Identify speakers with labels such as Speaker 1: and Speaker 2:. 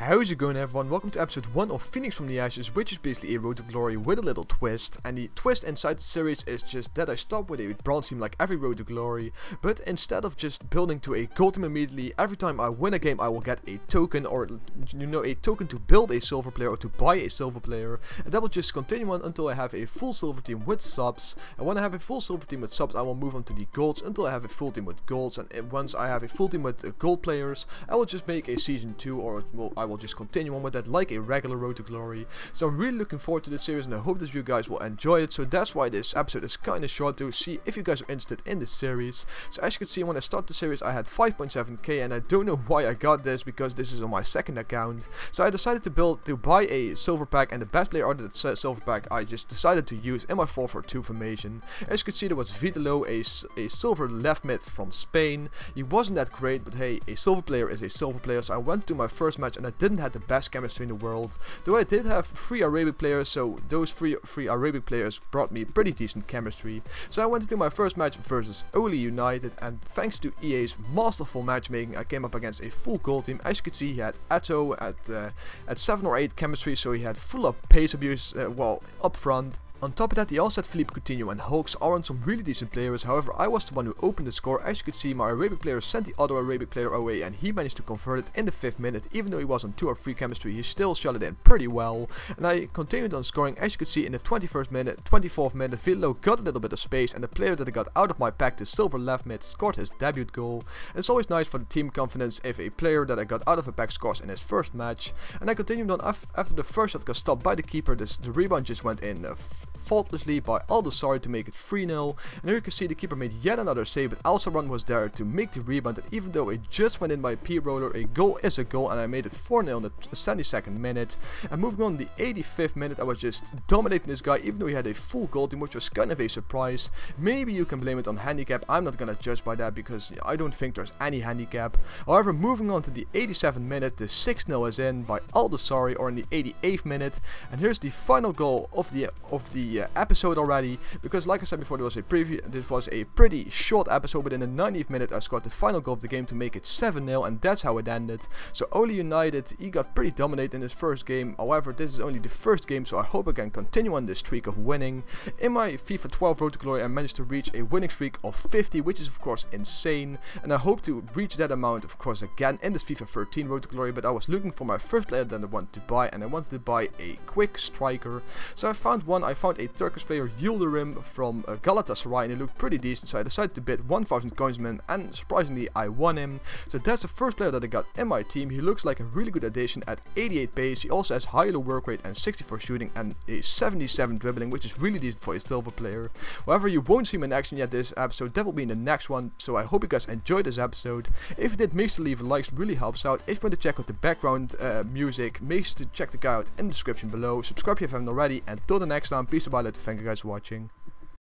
Speaker 1: How's it going, everyone? Welcome to episode 1 of Phoenix from the Ashes, which is basically a Road to Glory with a little twist. And the twist inside the series is just that I start with a bronze team like every Road to Glory, but instead of just building to a gold team immediately, every time I win a game I will get a token, or a token to build a silver player or to buy a silver player. And that will just continue on until I have a full silver team with subs. And when I have a full silver team with subs, I will move on to the golds until I have a full team with golds. And once I have a full team with gold players, I will just make a season 2, or I will just continue on with that like a regular Road to Glory. So I'm really looking forward to this series and I hope that you guys will enjoy it. So that's why this episode is kind of short, to see if you guys are interested in this series. So as you can see, when I started the series I had 5.7k, and I don't know why I got this because this is on my second account. So I decided to buy a silver pack, and the best player out of that silver pack I just decided to use in my 4-4-2 formation. As you can see, there was Vitalo, a silver left mid from Spain. He wasn't that great, but hey, a silver player is a silver player. So I went to my first match and I didn't have the best chemistry in the world, though I did have 3 Arabic players, so those three Arabic players brought me pretty decent chemistry. So I went into my first match versus Oli United, and thanks to EA's masterful matchmaking I came up against a full gold team. As you can see, he had Atto at 7 or 8 chemistry, so he had full up pace abuse up front. On top of that, he also had Philippe Coutinho and Hawks are on some really decent players. However, I was the one who opened the score. As you can see, my Arabic player sent the other Arabic player away, and he managed to convert it in the 5th minute. Even though he was on 2 or 3 chemistry, he still shot it in pretty well. And I continued on scoring. As you can see, in the 24th minute, Vitalo got a little bit of space, and the player that I got out of my pack, the silver left mid, scored his debut goal. And it's always nice for the team confidence if a player that I got out of a pack scores in his first match. And I continued on after the first shot got stopped by the keeper. The rebound just went in faultlessly by Aldasari to make it 3-0. And here you can see the keeper made yet another save, but Alsaran was there to make the rebound, and even though it just went in by P-Roller, a goal is a goal, and I made it 4-0 in the 72nd minute. And moving on the 85th minute, I was just dominating this guy, even though he had a full goal team, which was kind of a surprise. Maybe you can blame it on handicap. I'm not gonna judge by that because I don't think there's any handicap. However, moving on to the 87th minute, the 6-0 is in by Aldasari, or in the 88th minute. And here's the final goal of the episode already, because like I said before, this was a pretty short episode, but in the 90th minute I scored the final goal of the game to make it 7-0, and that's how it ended. So Oli United, he got pretty dominated in his first game. However, this is only the first game, so I hope I can continue on this streak of winning. In my FIFA 12 Road to Glory I managed to reach a winning streak of 50, which is of course insane, and I hope to reach that amount of course again in this FIFA 13 Road to Glory. But I was looking for my first player that I wanted to buy, and I wanted to buy a quick striker. So I found a Turkish player, Yildirim, from Galatasaray, and he looked pretty decent, so I decided to bid 1000 coins on him, and surprisingly I won him. So that's the first player that I got in my team. He looks like a really good addition at 88 pace. He also has high low work rate and 64 shooting and a 77 dribbling, which is really decent for a silver player. However, you won't see him in action yet this episode. That will be in the next one, so I hope you guys enjoyed this episode. If you did, make sure to leave a like, it really helps out. If you want to check out the background music, make sure to check the guy out in the description below. Subscribe if you haven't already, and till the next time, peace and bye. Thank you guys for watching.